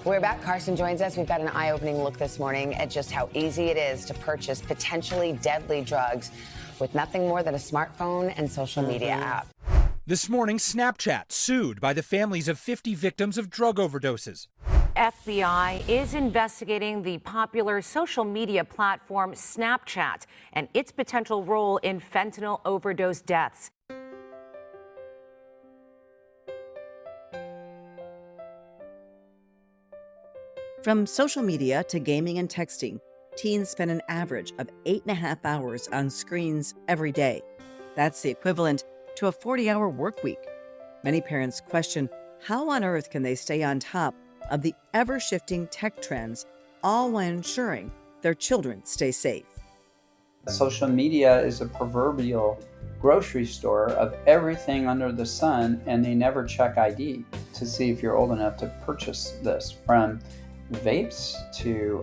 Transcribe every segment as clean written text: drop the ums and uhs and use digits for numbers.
We're back. Carson joins us. We've got an eye-opening look this morning at just how easy it is to purchase potentially deadly drugs with nothing more than a smartphone and social media app. This morning, Snapchat sued by the families of 50 victims of drug overdoses. FBI is investigating the popular social media platform Snapchat and its potential role in fentanyl overdose deaths. From social media to gaming and texting, teens spend an average of 8.5 hours on screens every day. That's the equivalent to a 40-hour work week. Many parents question how on earth can they stay on top of the ever-shifting tech trends, all while ensuring their children stay safe. Social media is a proverbial grocery store of everything under the sun, and they never check ID to see if you're old enough to purchase this, from vapes to,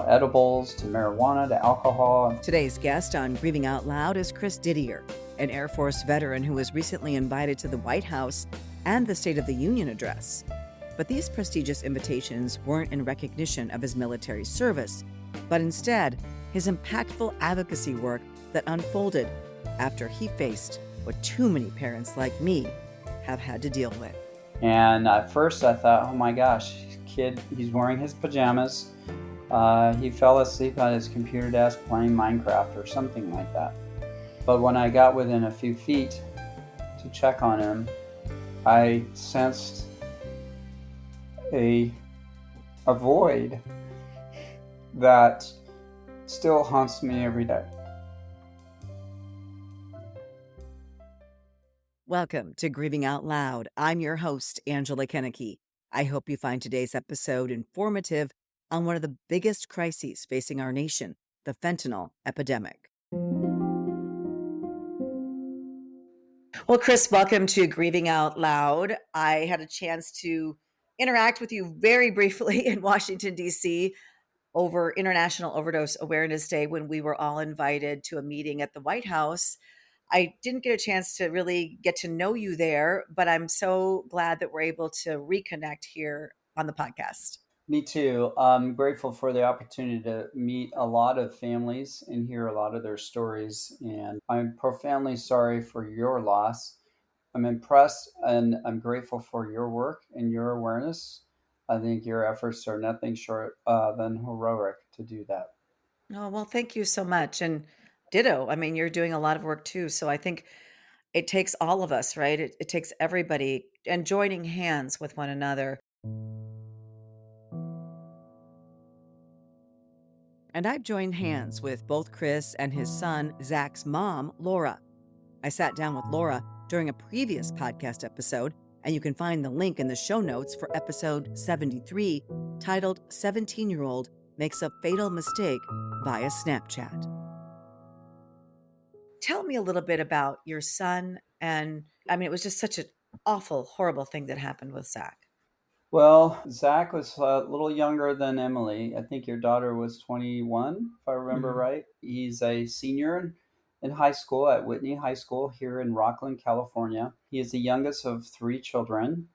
edibles to marijuana to alcohol. Today's guest on Grieving Out Loud is Chris Didier, an Air Force veteran who was recently invited to the White House and the State of the Union address. But these prestigious invitations weren't in recognition of his military service, but instead his impactful advocacy work that unfolded after he faced what too many parents like me have had to deal with. And at first I thought, oh my gosh, kid, he's wearing his pajamas. He fell asleep at his computer desk playing Minecraft or something like that. But when I got within a few feet to check on him, I sensed a void that still haunts me every day. Welcome to Grieving Out Loud. I'm your host, Angela Kennecke. I hope you find today's episode informative on one of the biggest crises facing our nation, the fentanyl epidemic. Well, Chris, welcome to Grieving Out Loud. I had a chance to interact with you very briefly in Washington, D.C. over International Overdose Awareness Day when we were all invited to a meeting at the White House. I didn't get a chance to really get to know you there, but I'm so glad that we're able to reconnect here on the podcast. Me too. I'm grateful for the opportunity to meet a lot of families and hear a lot of their stories. And I'm profoundly sorry for your loss. I'm impressed and I'm grateful for your work and your awareness. I think your efforts are nothing short than heroic to do that. Oh, well, thank you so much. And ditto. I mean, you're doing a lot of work too. So I think it takes all of us, right? It takes everybody and joining hands with one another. And I've joined hands with both Chris and his son, Zach's mom, Laura. I sat down with Laura during a previous podcast episode, and you can find the link in the show notes for episode 73, titled 17-Year-Old Makes a Fatal Mistake via Snapchat. Tell me a little bit about your son. And it was just such an awful, horrible thing that happened with Zach. Well, Zach was a little younger than Emily. I think your daughter was 21, if I remember right. He's a senior in high school at Whitney High School here in Rockland, California. He is the youngest of 3 children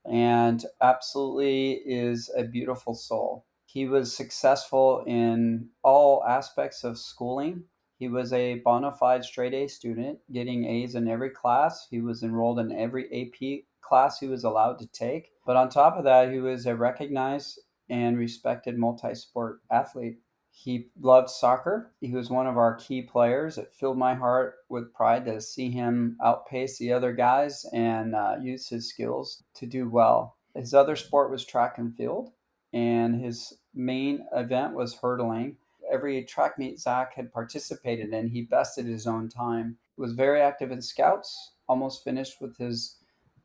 and absolutely is a beautiful soul. He was successful in all aspects of schooling. He was a bona fide straight A student, getting A's in every class. He was enrolled in every AP class he was allowed to take. But on top of that, he was a recognized and respected multi-sport athlete. He loved soccer. He was one of our key players. It filled my heart with pride to see him outpace the other guys and use his skills to do well. His other sport was track and field, and his main event was hurdling. Every track meet Zach had participated in, he bested his own time. He was very active in Scouts, almost finished with his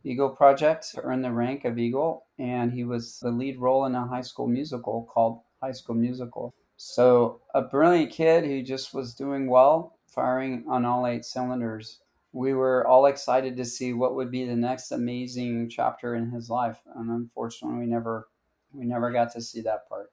Eagle project to earn the rank of Eagle, and he was the lead role in a high school musical called High School Musical. So a brilliant kid who just was doing well, firing on all 8 cylinders. We were all excited to see what would be the next amazing chapter in his life, and unfortunately we never got to see that part.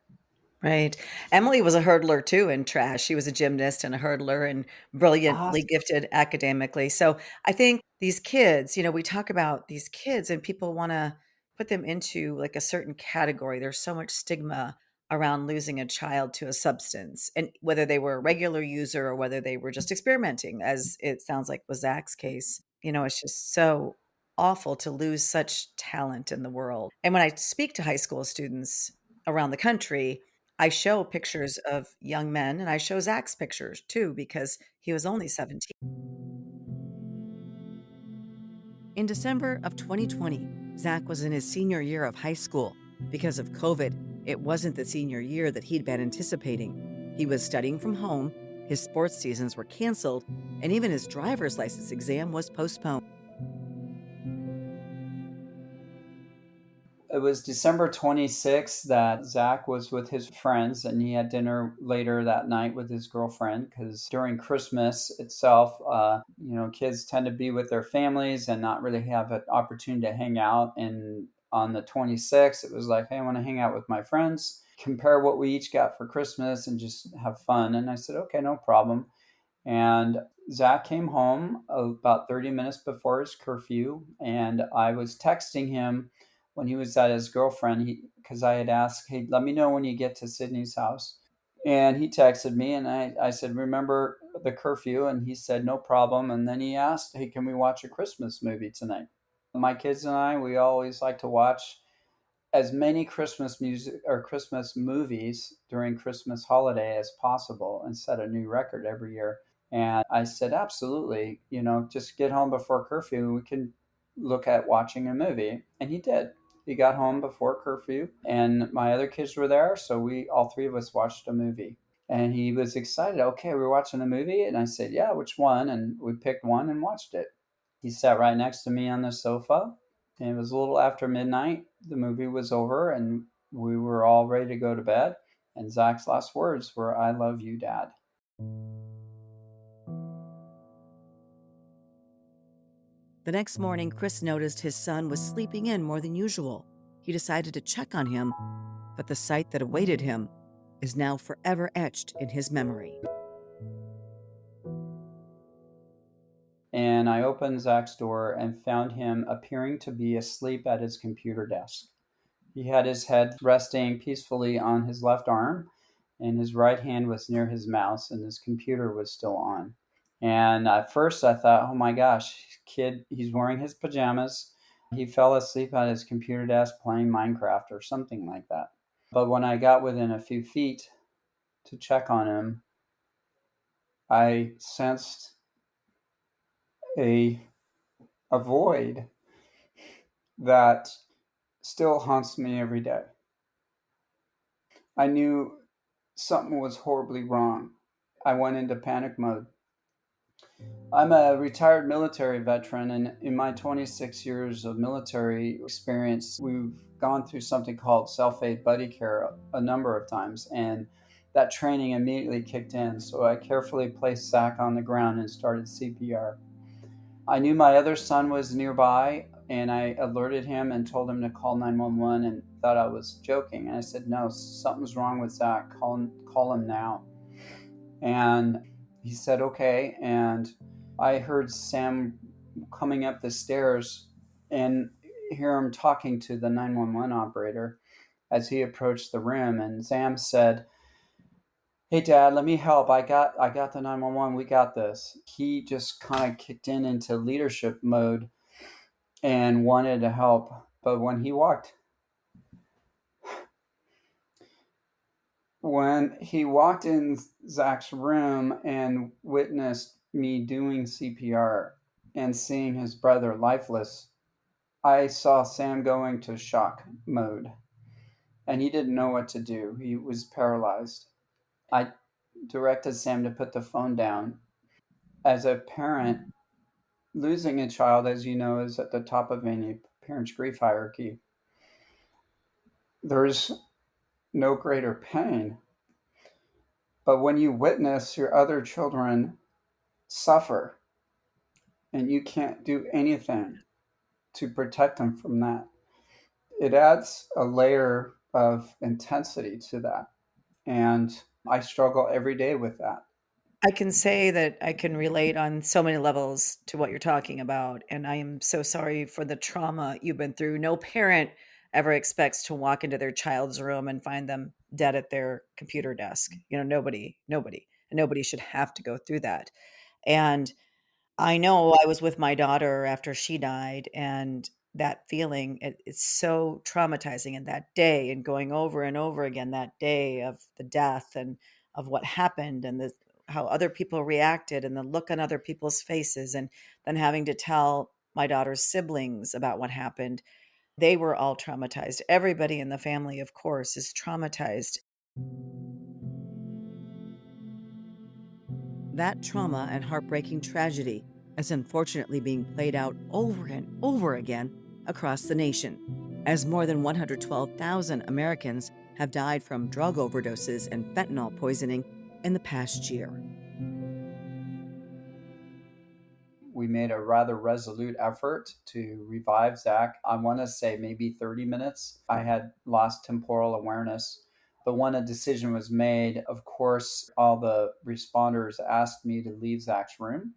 Right. Emily was a hurdler too in track. She was a gymnast and a hurdler and brilliantly gifted academically. So I think these kids, we talk about these kids and people want to put them into like a certain category. There's so much stigma around losing a child to a substance, and whether they were a regular user or whether they were just experimenting, as it sounds like was Zach's case. It's just so awful to lose such talent in the world. And when I speak to high school students around the country, I show pictures of young men, and I show Zach's pictures too, because he was only 17. In December of 2020, Zach was in his senior year of high school. Because of COVID, it wasn't the senior year that he'd been anticipating. He was studying from home, his sports seasons were canceled, and even his driver's license exam was postponed. It was December 26th that Zach was with his friends, and he had dinner later that night with his girlfriend, because during Christmas itself, kids tend to be with their families and not really have an opportunity to hang out. And on the 26th, it was like, hey, I want to hang out with my friends, compare what we each got for Christmas, and just have fun. And I said, okay, no problem. And Zach came home about 30 minutes before his curfew, and I was texting him when he was at his girlfriend, because I had asked, hey, let me know when you get to Sydney's house. And he texted me, and I said, remember the curfew? And he said, no problem. And then he asked, hey, can we watch a Christmas movie tonight? My kids and I, we always like to watch as many Christmas music or Christmas movies during Christmas holiday as possible and set a new record every year. And I said, absolutely, just get home before curfew and we can look at watching a movie. And he did. He got home before curfew, and my other kids were there, so all three of us watched a movie. And he was excited. Okay, we're watching a movie, and I said, yeah, which one? And we picked one and watched it. He sat right next to me on the sofa, and it was a little after midnight. The movie was over, and we were all ready to go to bed. And Zach's last words were, I love you, Dad. The next morning, Chris noticed his son was sleeping in more than usual. He decided to check on him, but the sight that awaited him is now forever etched in his memory. And I opened Zach's door and found him appearing to be asleep at his computer desk. He had his head resting peacefully on his left arm, and his right hand was near his mouse, and his computer was still on. And at first I thought, oh my gosh, kid, he's wearing his pajamas. He fell asleep at his computer desk playing Minecraft or something like that. But when I got within a few feet to check on him, I sensed a void that still haunts me every day. I knew something was horribly wrong. I went into panic mode. I'm a retired military veteran, and in my 26 years of military experience, we've gone through something called self-aid buddy care a number of times, and that training immediately kicked in. So I carefully placed Zach on the ground and started CPR. I knew my other son was nearby, and I alerted him and told him to call 911 and thought I was joking. And I said, no, something's wrong with Zach. Call him now. And he said, okay. And I heard Sam coming up the stairs and hear him talking to the 911 operator as he approached the room. And Sam said, hey, Dad, let me help. I got the 911. We got this. He just kind of kicked into leadership mode and wanted to help. But when he walked in Zach's room and witnessed me doing CPR and seeing his brother lifeless, I saw Sam go into shock mode, and he didn't know what to do. He was paralyzed. I directed Sam to put the phone down. As a parent, losing a child, as you know, is at the top of any parent's grief hierarchy. There's no greater pain. But when you witness your other children suffer and you can't do anything to protect them from that, it adds a layer of intensity to that. And I struggle every day with that. I can say that I can relate on so many levels to what you're talking about. And I am so sorry for the trauma you've been through. No parent ever expects to walk into their child's room and find them dead at their computer desk. Nobody should have to go through that. And I know I was with my daughter after she died, and that feeling, it's so traumatizing. And that day, and going over and over again, that day of the death and of what happened, and how other people reacted, and the look on other people's faces, and then having to tell my daughter's siblings about what happened. They were all traumatized. Everybody in the family, of course, is traumatized. That trauma and heartbreaking tragedy is unfortunately being played out over and over again across the nation, as more than 112,000 Americans have died from drug overdoses and fentanyl poisoning in the past year. We made a rather resolute effort to revive Zach. I want to say maybe 30 minutes. I had lost temporal awareness. But when a decision was made, of course, all the responders asked me to leave Zach's room.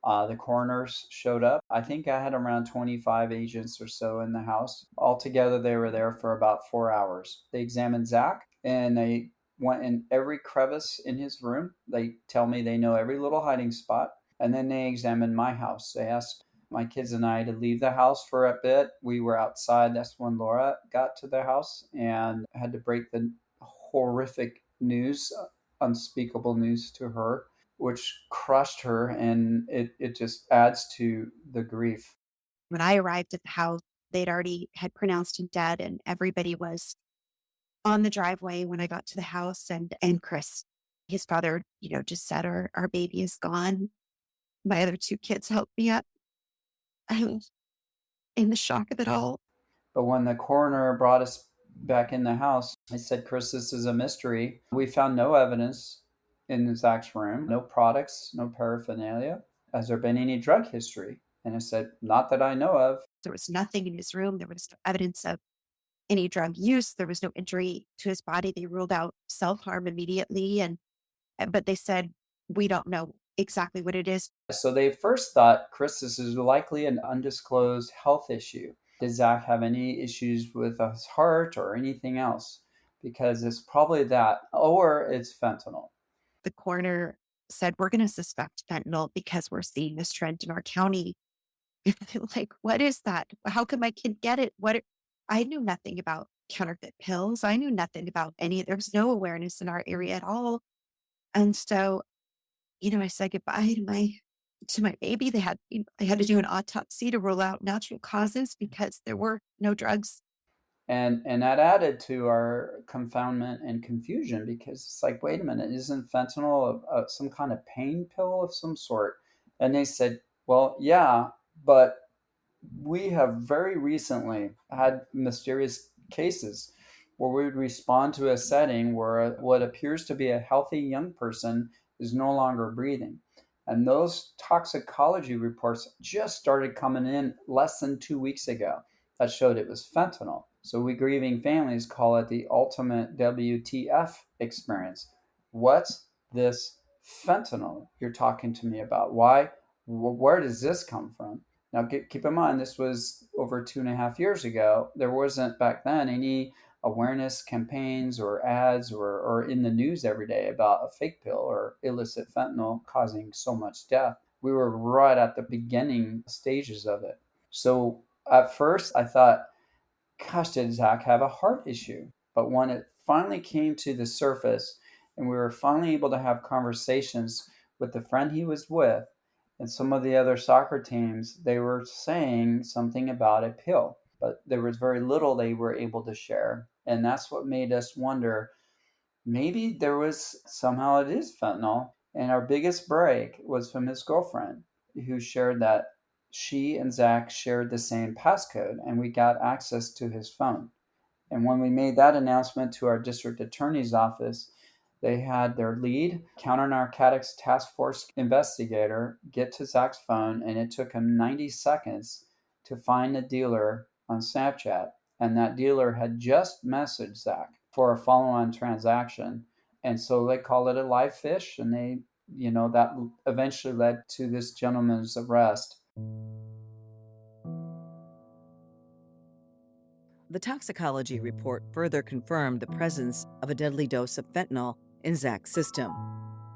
The coroners showed up. I think I had around 25 agents or so in the house. Altogether, they were there for about 4 hours. They examined Zach, and they went in every crevice in his room. They tell me they know every little hiding spot. And then they examined my house. They asked my kids and I to leave the house for a bit. We were outside. That's when Laura got to the house and had to break the horrific news, unspeakable news to her, which crushed her. And it just adds to the grief. When I arrived at the house, they'd already had pronounced him dead, and everybody was on the driveway when I got to the house. And Chris, his father, just said, our baby is gone. My other two kids helped me up. I was in the shock of it all. But when the coroner brought us back in the house, I said, Chris, this is a mystery. We found no evidence in Zach's room, no products, no paraphernalia. Has there been any drug history? And I said, not that I know of. There was nothing in his room. There was no evidence of any drug use. There was no injury to his body. They ruled out self-harm immediately. But they said, we don't know exactly what it is. So they first thought, Chris, this is likely an undisclosed health issue. Did Zach have any issues with his heart or anything else? Because it's probably that, or it's fentanyl. The coroner said, we're going to suspect fentanyl because we're seeing this trend in our county. Like, what is that? How could my kid get it? I knew nothing about counterfeit pills. I knew nothing about there was no awareness in our area at all. And so, I said goodbye to my baby. They had to do an autopsy to rule out natural causes because there were no drugs. And that added to our confoundment and confusion, because it's like, wait a minute, isn't fentanyl some kind of pain pill of some sort? And they said, well, yeah, but we have very recently had mysterious cases where we would respond to a setting where what appears to be a healthy young person is no longer breathing. And those toxicology reports just started coming in less than 2 weeks ago that showed it was fentanyl. So we grieving families call it the ultimate WTF experience. What's this fentanyl you're talking to me about? Why? Where does this come from? Now, keep in mind, this was over 2.5 years ago. There wasn't back then any awareness campaigns or ads or in the news every day about a fake pill or illicit fentanyl causing so much death. We were right at the beginning stages of it. So at first I thought, gosh, did Zach have a heart issue? But when it finally came to the surface and we were finally able to have conversations with the friend he was with and some of the other soccer teams, they were saying something about a pill, but there was very little they were able to share. And that's what made us wonder, maybe there was somehow it is fentanyl. And our biggest break was from his girlfriend, who shared that she and Zach shared the same passcode, and we got access to his phone. And when we made that announcement to our district attorney's office, they had their lead counter narcotics task force investigator get to Zach's phone, and it took him 90 seconds to find the dealer on Snapchat. And that dealer had just messaged Zach for a follow-on transaction. And so they called it a live fish, and that eventually led to this gentleman's arrest. The toxicology report further confirmed the presence of a deadly dose of fentanyl in Zach's system.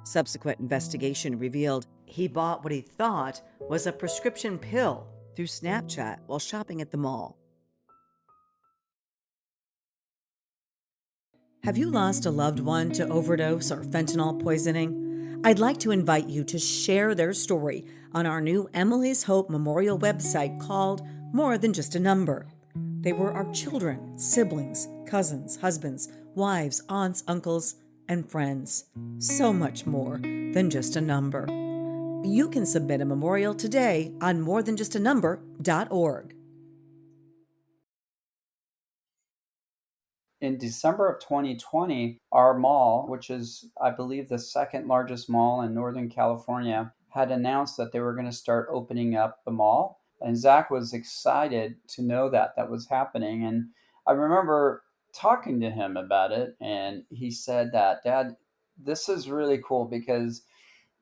Subsequent investigation revealed he bought what he thought was a prescription pill through Snapchat while shopping at the mall. Have you lost a loved one to overdose or fentanyl poisoning? I'd like to invite you to share their story on our new Emily's Hope Memorial website called More Than Just a Number. They were our children, siblings, cousins, husbands, wives, aunts, uncles, and friends. So much more than just a number. You can submit a memorial today on morethanjustanumber.org. In December of 2020, our mall, which is, I believe, the second largest mall in Northern California, had announced that they were going to start opening up the mall. And Zach was excited to know that that was happening. And I remember talking to him about it, and he said that, Dad, this is really cool because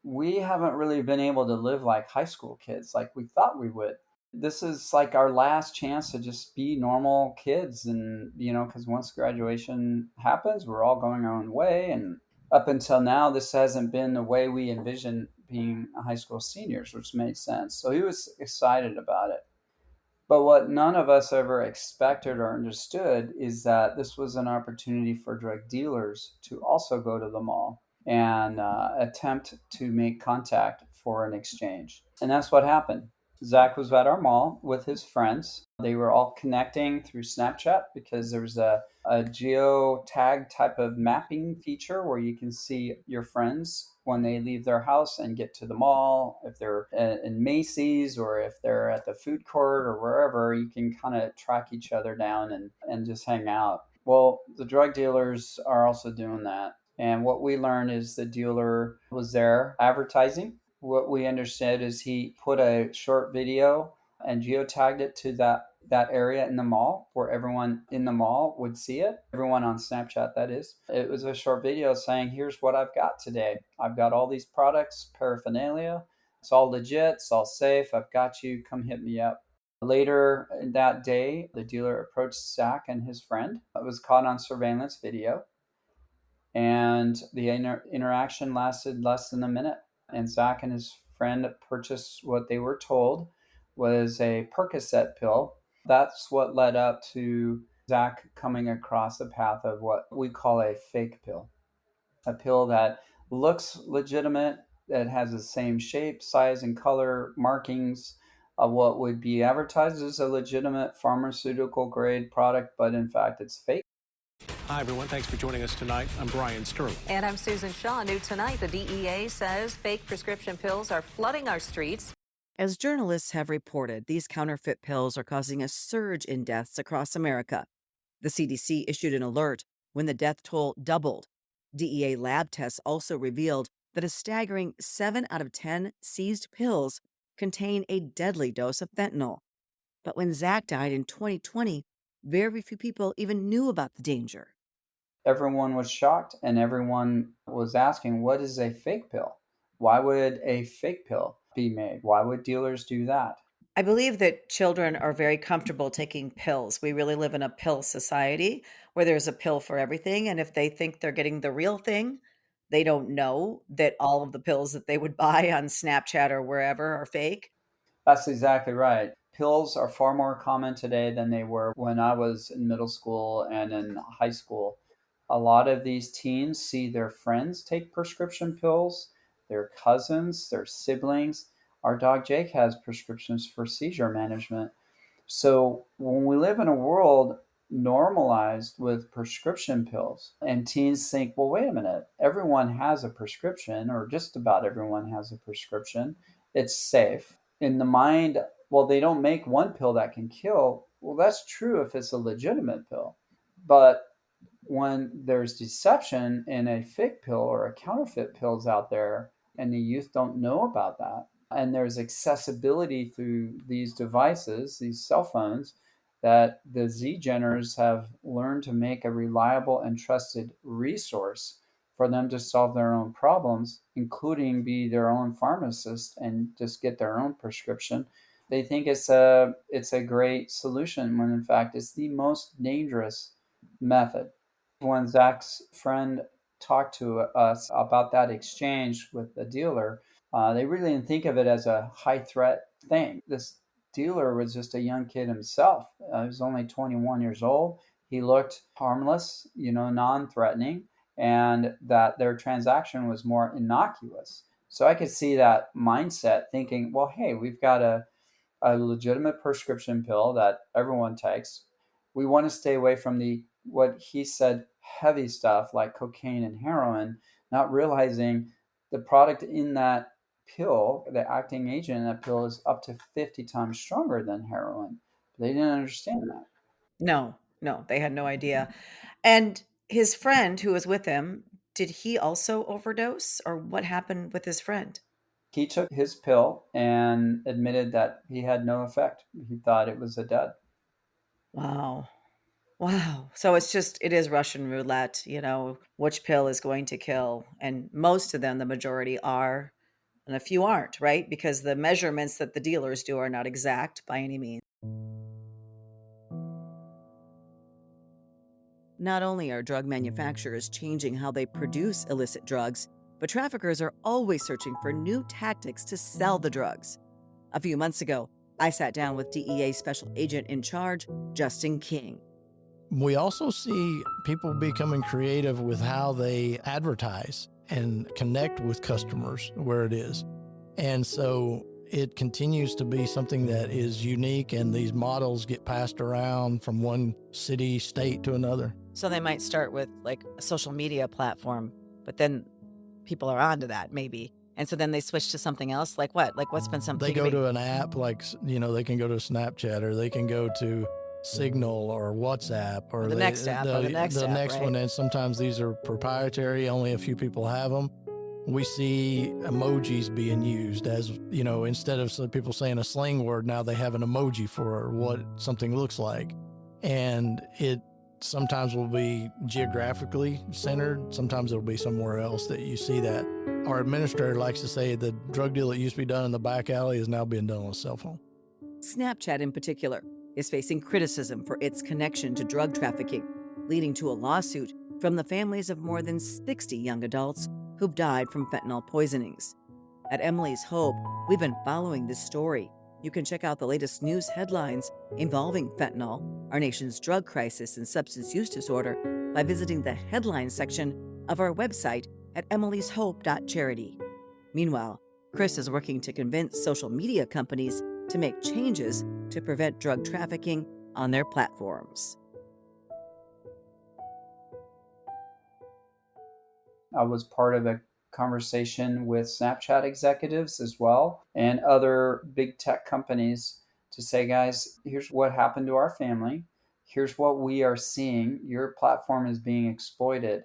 we haven't really been able to live like high school kids like we thought we would. This is like our last chance to just be normal kids. And, because once graduation happens, we're all going our own way. And up until now, this hasn't been the way we envisioned being high school seniors, which made sense. So he was excited about it. But what none of us ever expected or understood is that this was an opportunity for drug dealers to also go to the mall and attempt to make contact for an exchange. And that's what happened. Zach was at our mall with his friends. They were all connecting through Snapchat because there's a geo tag type of mapping feature where you can see your friends when they leave their house and get to the mall. If they're in Macy's or if they're at the food court or wherever, you can kind of track each other down and just hang out. Well, the drug dealers are also doing that. And what we learned is the dealer was there advertising. What we understood is he put a short video and geotagged it to that area in the mall where everyone in the mall would see it. Everyone on Snapchat, that is. It was a short video saying, here's what I've got today. I've got all these products, paraphernalia. It's all legit. It's all safe. I've got you. Come hit me up. Later that day, the dealer approached Zach and his friend. It was caught on surveillance video. And the interaction lasted less than a minute. And Zach and his friend purchased what they were told was a Percocet pill. That's what led up to Zach coming across the path of what we call a fake pill. A pill that looks legitimate, that has the same shape, size, and color markings of what would be advertised as a legitimate pharmaceutical grade product, but in fact it's fake. Hi, everyone. Thanks for joining us tonight. I'm Brian Sterling. And I'm Susan Shaw. New tonight, the DEA says fake prescription pills are flooding our streets. As journalists have reported, these counterfeit pills are causing a surge in deaths across America. The CDC issued an alert when the death toll doubled. DEA lab tests also revealed that a staggering 7 out of 10 seized pills contain a deadly dose of fentanyl. But when Zach died in 2020, very few people even knew about the danger. Everyone was shocked and everyone was asking, what is a fake pill? Why would a fake pill be made? Why would dealers do that? I believe that children are very comfortable taking pills. We really live in a pill society where there's a pill for everything. And if they think they're getting the real thing, they don't know that all of the pills that they would buy on Snapchat or wherever are fake. That's exactly right. Pills are far more common today than they were when I was in middle school and in high school. A lot of these teens see their friends take prescription pills, their cousins, their siblings. Our dog Jake has prescriptions for seizure management. So when we live in a world normalized with prescription pills and teens think, well, wait a minute, everyone has a prescription or just about everyone has a prescription. It's safe. In the mind, well, they don't make one pill that can kill. Well, that's true if it's a legitimate pill. But when there's deception in a fake pill or a counterfeit pills out there and the youth don't know about that, and there's accessibility through these devices, these cell phones, that the Z-Geners have learned to make a reliable and trusted resource for them to solve their own problems, including be their own pharmacist and just get their own prescription. They think it's a great solution when in fact it's the most dangerous method. When Zach's friend talked to us about that exchange with the dealer, they really didn't think of it as a high threat thing. This dealer was just a young kid himself. He was only 21 years old. He looked harmless, non threatening, and that their transaction was more innocuous. So I could see that mindset thinking, well, hey, we've got a legitimate prescription pill that everyone takes. We want to stay away from the, what he said, heavy stuff like cocaine and heroin, not realizing the product in that pill, the acting agent in that pill, is up to 50 times stronger than heroin. They didn't understand that. No, no, they had no idea. And his friend who was with him, did he also overdose or what happened with his friend? He took his pill and admitted that he had no effect. He thought it was a dud. Wow. Wow. So it is Russian roulette, which pill is going to kill. And most of them, the majority are, and a few aren't, right? Because the measurements that the dealers do are not exact by any means. Not only are drug manufacturers changing how they produce illicit drugs, but traffickers are always searching for new tactics to sell the drugs. A few months ago, I sat down with DEA Special Agent in charge, Justin King. We also see people becoming creative with how they advertise and connect with customers where it is. And so it continues to be something that is unique, and these models get passed around from one city, state to another. So they might start with like a social media platform, but then people are onto that maybe. And so then they switch to something else. Like what? Like what's been something? They go to an app like, they can go to Snapchat, or they can go to Signal or WhatsApp, or the next app, or the next app, right? one. And sometimes these are proprietary, only a few people have them. We see emojis being used as, instead of some people saying a slang word, now they have an emoji for what something looks like. And it sometimes will be geographically centered. Sometimes it'll be somewhere else that you see that. Our administrator likes to say the drug deal that used to be done in the back alley is now being done on a cell phone. Snapchat in particular is facing criticism for its connection to drug trafficking, leading to a lawsuit from the families of more than 60 young adults who've died from fentanyl poisonings. At Emily's Hope, we've been following this story. You can check out the latest news headlines involving fentanyl, our nation's drug crisis and substance use disorder, by visiting the headlines section of our website at emilyshope.charity. Meanwhile, Chris is working to convince social media companies to make changes to prevent drug trafficking on their platforms. I was part of a conversation with Snapchat executives as well and other big tech companies to say, guys, here's what happened to our family. Here's what we are seeing. Your platform is being exploited.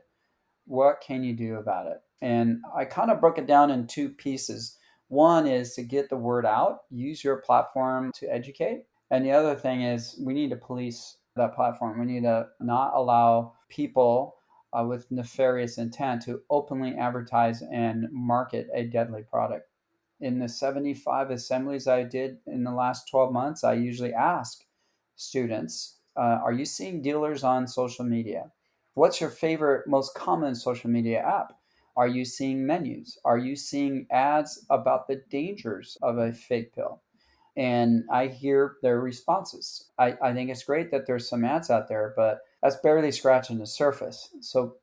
What can you do about it? And I kind of broke it down in two pieces. One is to get the word out, use your platform to educate. And the other thing is we need to police that platform. We need to not allow people with nefarious intent to openly advertise and market a deadly product. In the 75 assemblies I did in the last 12 months, I usually ask students, are you seeing dealers on social media? What's your favorite, most common social media app? Are you seeing menus? Are you seeing ads about the dangers of a fake pill? And I hear their responses. I think it's great that there's some ads out there, but that's barely scratching the surface. So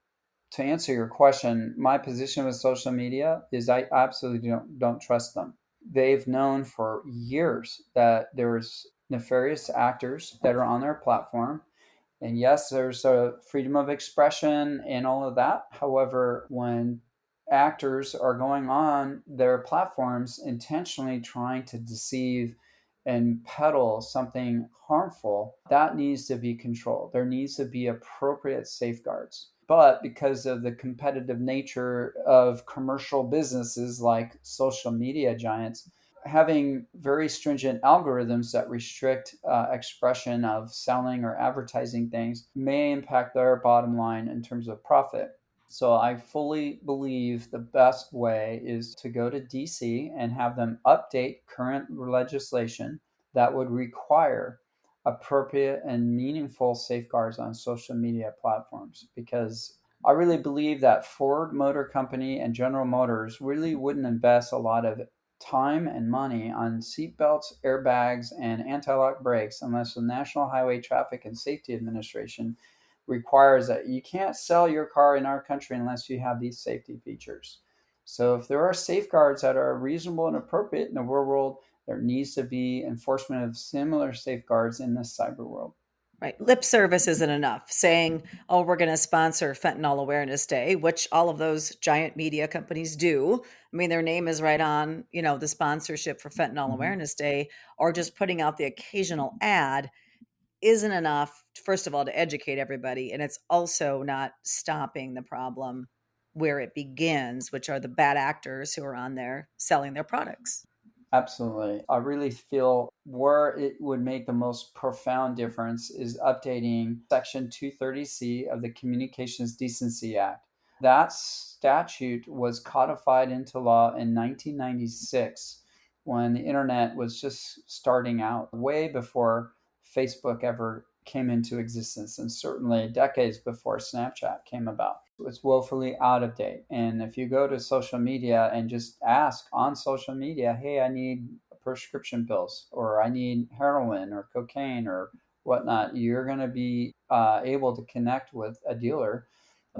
to answer your question, my position with social media is I absolutely don't trust them. They've known for years that there's nefarious actors that are on their platform. And yes, there's a freedom of expression and all of that. However, when actors are going on their platforms intentionally trying to deceive and peddle something harmful, that needs to be controlled. There needs to be appropriate safeguards. But because of the competitive nature of commercial businesses like social media giants, having very stringent algorithms that restrict expression of selling or advertising things may impact their bottom line in terms of profit. So I fully believe the best way is to go to DC and have them update current legislation that would require appropriate and meaningful safeguards on social media platforms, because I really believe that Ford Motor Company and General Motors really wouldn't invest a lot of time and money on seatbelts, airbags, and anti-lock brakes unless the National Highway Traffic and Safety Administration requires that you can't sell your car in our country unless you have these safety features. So if there are safeguards that are reasonable and appropriate in the real world, there needs to be enforcement of similar safeguards in the cyber world. Right. Lip service isn't enough. Saying, oh, we're going to sponsor Fentanyl Awareness Day, which all of those giant media companies do. I mean, their name is right on, the sponsorship for Fentanyl Awareness Day, or just putting out the occasional ad isn't enough, first of all, to educate everybody. And it's also not stopping the problem where it begins, which are the bad actors who are on there selling their products. Absolutely. I really feel where it would make the most profound difference is updating Section 230C of the Communications Decency Act. That statute was codified into law in 1996 when the internet was just starting out, way before Facebook ever came into existence, and certainly decades before Snapchat came about. It's woefully out of date. And if you go to social media and just ask on social media, hey, I need prescription pills, or I need heroin or cocaine or whatnot, you're going to be able to connect with a dealer,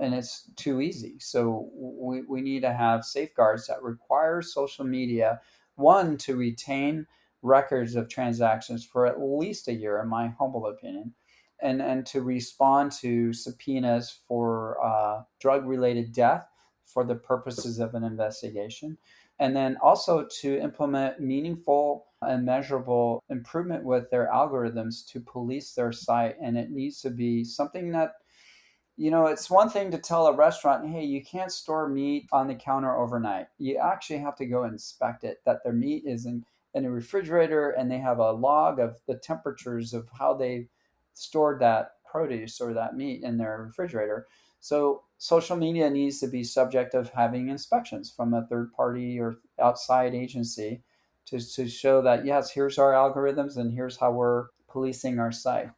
and it's too easy. So we need to have safeguards that require social media, one, to retain records of transactions for at least a year, in my humble opinion, and to respond to subpoenas for drug-related death for the purposes of an investigation, and then also to implement meaningful and measurable improvement with their algorithms to police their site. And it needs to be something that, it's one thing to tell a restaurant, hey, you can't store meat on the counter overnight. You actually have to go inspect it, that their meat is in a refrigerator, and they have a log of the temperatures of how they stored that produce or that meat in their refrigerator. So social media needs to be subject of having inspections from a third party or outside agency to show that, yes, here's our algorithms and here's how we're policing our site.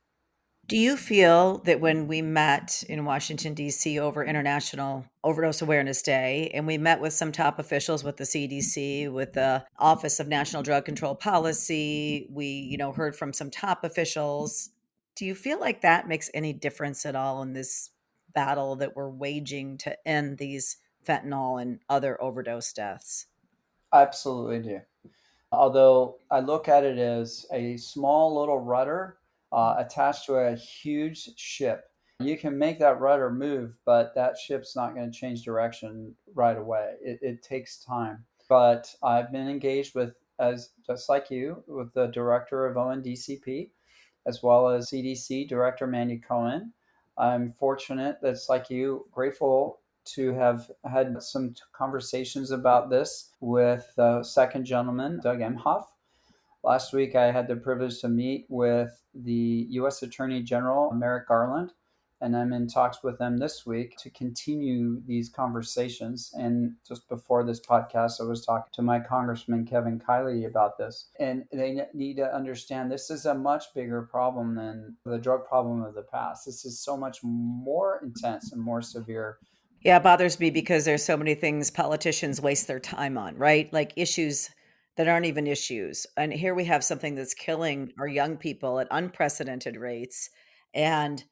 Do you feel that when we met in Washington, D.C. over International Overdose Awareness Day, and we met with some top officials with the CDC, with the Office of National Drug Control Policy, we, heard from some top officials. Do you feel like that makes any difference at all in this battle that we're waging to end these fentanyl and other overdose deaths? I absolutely do. Although I look at it as a small little rudder attached to a huge ship. You can make that rudder move, but that ship's not going to change direction right away. It takes time. But I've been engaged with, as just like you, with the director of ONDCP, as well as CDC Director Mandy Cohen. I'm fortunate, that's like you, grateful to have had some conversations about this with the second gentleman, Doug Emhoff. Last week, I had the privilege to meet with the U.S. Attorney General, Merrick Garland, and I'm in talks with them this week to continue these conversations. And just before this podcast, I was talking to my Congressman, Kevin Kayli, about this. And they need to understand this is a much bigger problem than the drug problem of the past. This is so much more intense and more severe. Yeah, it bothers me because there's so many things politicians waste their time on, right? Like issues that aren't even issues. And here we have something that's killing our young people at unprecedented rates. And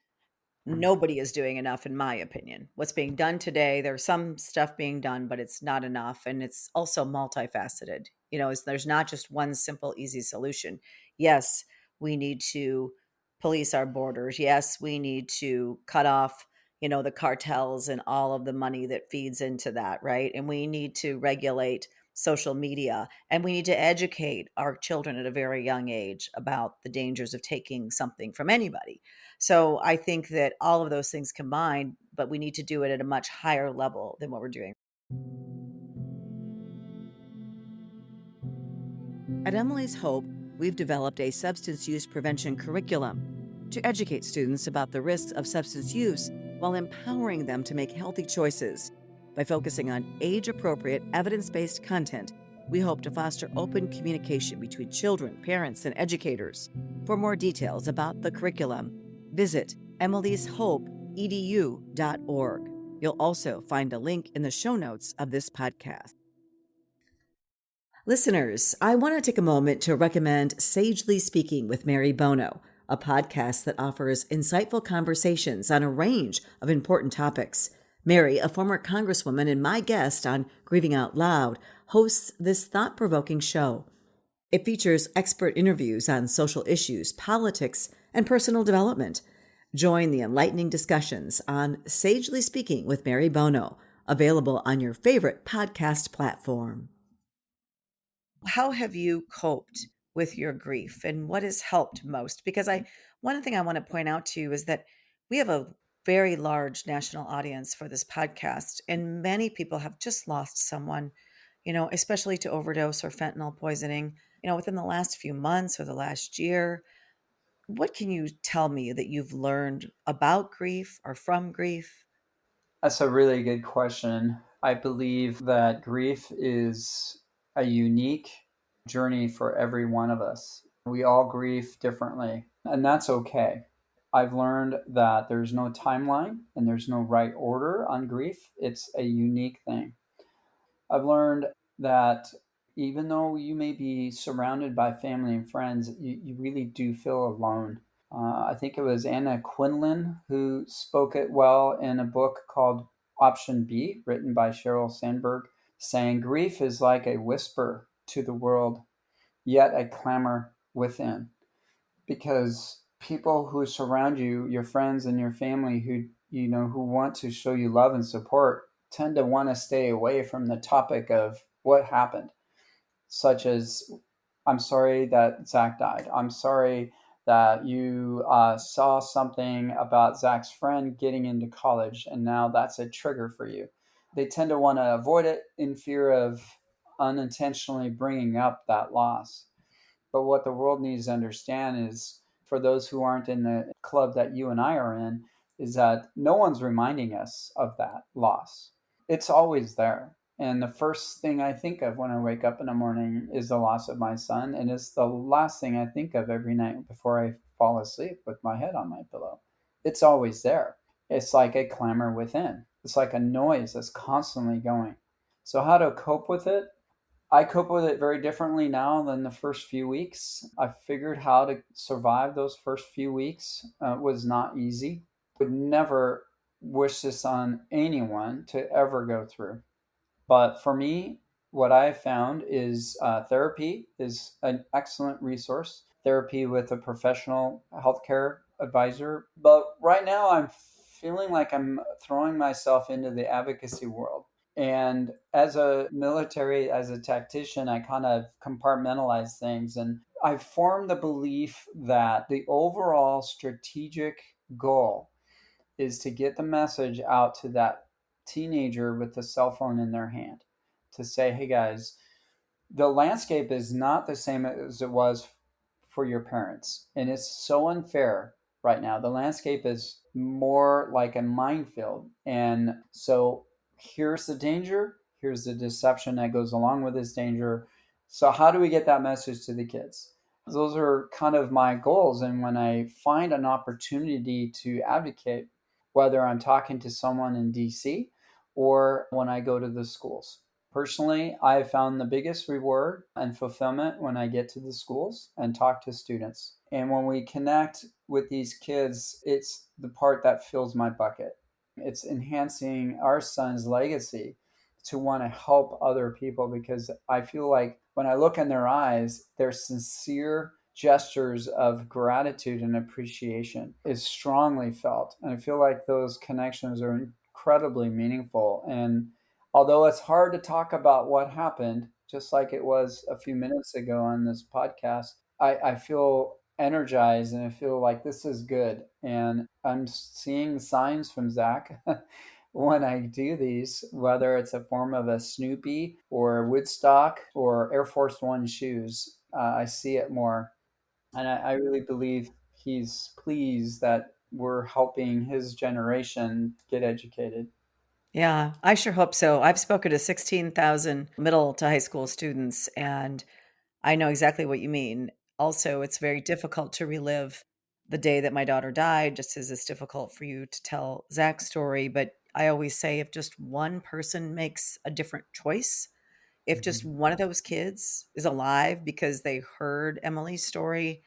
nobody is doing enough, in my opinion. What's being done today, there's some stuff being done, but it's not enough. And it's also multifaceted. There's not just one simple, easy solution. Yes, we need to police our borders. Yes, we need to cut off, the cartels and all of the money that feeds into that, right? And we need to regulate social media, and we need to educate our children at a very young age about the dangers of taking something from anybody. So I think that all of those things combined, but we need to do it at a much higher level than what we're doing. At Emily's Hope, we've developed a substance use prevention curriculum to educate students about the risks of substance use while empowering them to make healthy choices by focusing on age-appropriate, evidence-based content We hope to foster open communication between children, parents, and educators. For more details about the curriculum, visit emilyshope.edu.org. You'll also find a link in the show notes of this podcast. Listeners, I want to take a moment to recommend Sagely Speaking with Mary Bono, a podcast that offers insightful conversations on a range of important topics. Mary, a former congresswoman and my guest on Grieving Out Loud, hosts this thought-provoking show. It features expert interviews on social issues, politics, and personal development. Join the enlightening discussions on Sagely Speaking with Mary Bono, available on your favorite podcast platform. How have you coped with your grief, and what has helped most? Because one thing I want to point out to you is that we have a very large national audience for this podcast, and many people have just lost someone, especially to overdose or fentanyl poisoning, within the last few months or the last year. What can you tell me that you've learned about grief or from grief? That's a really good question. I believe that grief is a unique journey for every one of us. We all grieve differently, and that's okay. I've learned that there's no timeline and there's no right order on grief. It's a unique thing. I've learned that even though you may be surrounded by family and friends, you really do feel alone. I think it was Anna Quinlan who spoke it well in a book called Option B, written by Sheryl Sandberg, saying, "Grief is like a whisper to the world, yet a clamor within." Because people who surround you, your friends and your family who want to show you love and support, tend to want to stay away from the topic of what happened, such as, "I'm sorry that Zach died. I'm sorry that you saw something about Zach's friend getting into college, and now that's a trigger for you." They tend to want to avoid it in fear of unintentionally bringing up that loss. But what the world needs to understand is, for those who aren't in the club that you and I are in, is that no one's reminding us of that loss. It's always there. And the first thing I think of when I wake up in the morning is the loss of my son. And it's the last thing I think of every night before I fall asleep with my head on my pillow. It's always there. It's like a clamor within. It's like a noise that's constantly going. So how to cope with it? I cope with it very differently now than the first few weeks. I figured how to survive those first few weeks. It was not easy. Would never wish this on anyone to ever go through. But for me, what I found is therapy is an excellent resource. Therapy with a professional healthcare advisor. But right now, I'm feeling like I'm throwing myself into the advocacy world. And as a military, as a tactician, I kind of compartmentalize things. And I've formed the belief that the overall strategic goal is to get the message out to that teenager with the cell phone in their hand to say, "Hey guys, the landscape is not the same as it was for your parents. And it's so unfair right now. The landscape is more like a minefield. And so here's the danger. Here's the deception that goes along with this danger. So how do we get that message to the kids?" Those are kind of my goals. And when I find an opportunity to advocate, whether I'm talking to someone in DC or when I go to the schools. Personally, I found the biggest reward and fulfillment when I get to the schools and talk to students. And when we connect with these kids, it's the part that fills my bucket. It's enhancing our son's legacy to want to help other people, because I feel like when I look in their eyes, their sincere gestures of gratitude and appreciation is strongly felt. And I feel like those connections are incredibly meaningful. And although it's hard to talk about what happened, just like it was a few minutes ago on this podcast, I feel energized and I feel like this is good. And I'm seeing signs from Zach when I do these, whether it's a form of a Snoopy or Woodstock or Air Force One shoes. I see it more. And I really believe he's pleased that we're helping his generation get educated. Yeah, I sure hope so. I've spoken to 16,000 middle to high school students, and I know exactly what you mean. Also, it's very difficult to relive the day that my daughter died, just as it's difficult for you to tell Zach's story. But I always say if just one person makes a different choice, if just Mhm. one of those kids is alive because they heard Emily's story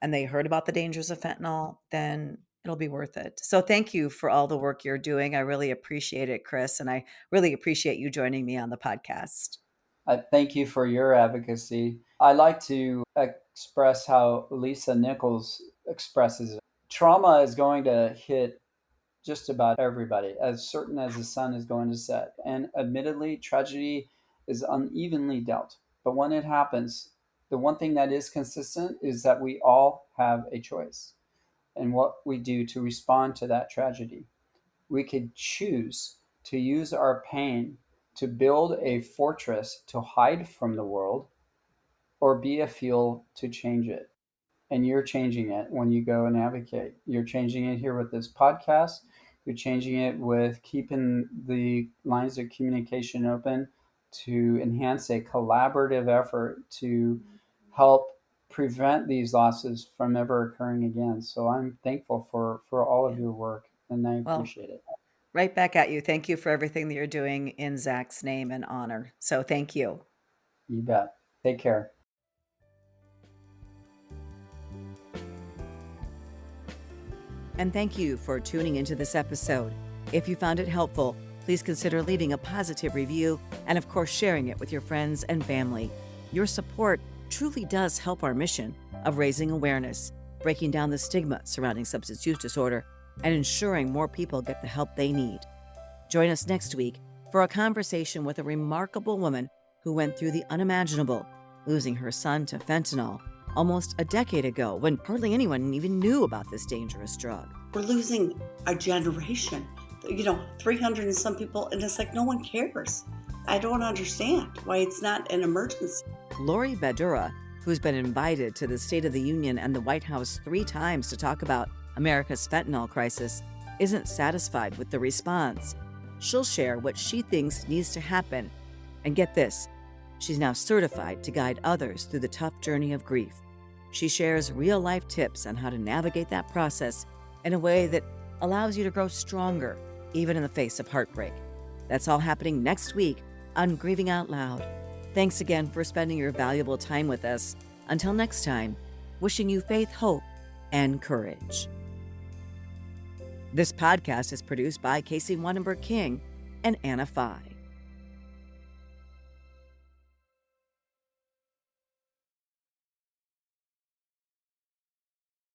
and they heard about the dangers of fentanyl, then it'll be worth it. So thank you for all the work you're doing. I really appreciate it, Chris, and I really appreciate you joining me on the podcast. I thank you for your advocacy. I like to express how Lisa Nichols expresses it. Trauma is going to hit just about everybody, as certain as the sun is going to set. And admittedly, tragedy is unevenly dealt. But when it happens, the one thing that is consistent is that we all have a choice in what we do to respond to that tragedy. We could choose to use our pain to build a fortress to hide from the world, or be a fuel to change it. And you're changing it when you go and advocate. You're changing it here with this podcast. You're changing it with keeping the lines of communication open to enhance a collaborative effort to help prevent these losses from ever occurring again. So I'm thankful for all of Yeah. your work, and I Well, appreciate it. right back at you. Thank you for everything that you're doing in Zach's name and honor. So thank you. You bet. Take care. And thank you for tuning into this episode. If you found it helpful, please consider leaving a positive review and, of course, sharing it with your friends and family. Your support truly does help our mission of raising awareness, breaking down the stigma surrounding substance use disorder, and ensuring more people get the help they need. Join us next week for a conversation with a remarkable woman who went through the unimaginable, losing her son to fentanyl almost a decade ago when hardly anyone even knew about this dangerous drug. We're losing a generation, 300 and some people, and it's like no one cares. I don't understand why it's not an emergency. Lori Badura, who's been invited to the State of the Union and the White House 3 times to talk about America's fentanyl crisis, isn't satisfied with the response. She'll share what she thinks needs to happen. And get this, she's now certified to guide others through the tough journey of grief. She shares real-life tips on how to navigate that process in a way that allows you to grow stronger, even in the face of heartbreak. That's all happening next week on Grieving Out Loud. Thanks again for spending your valuable time with us. Until next time, wishing you faith, hope, and courage. This podcast is produced by Casey Wonnenberg King and Anna Fye.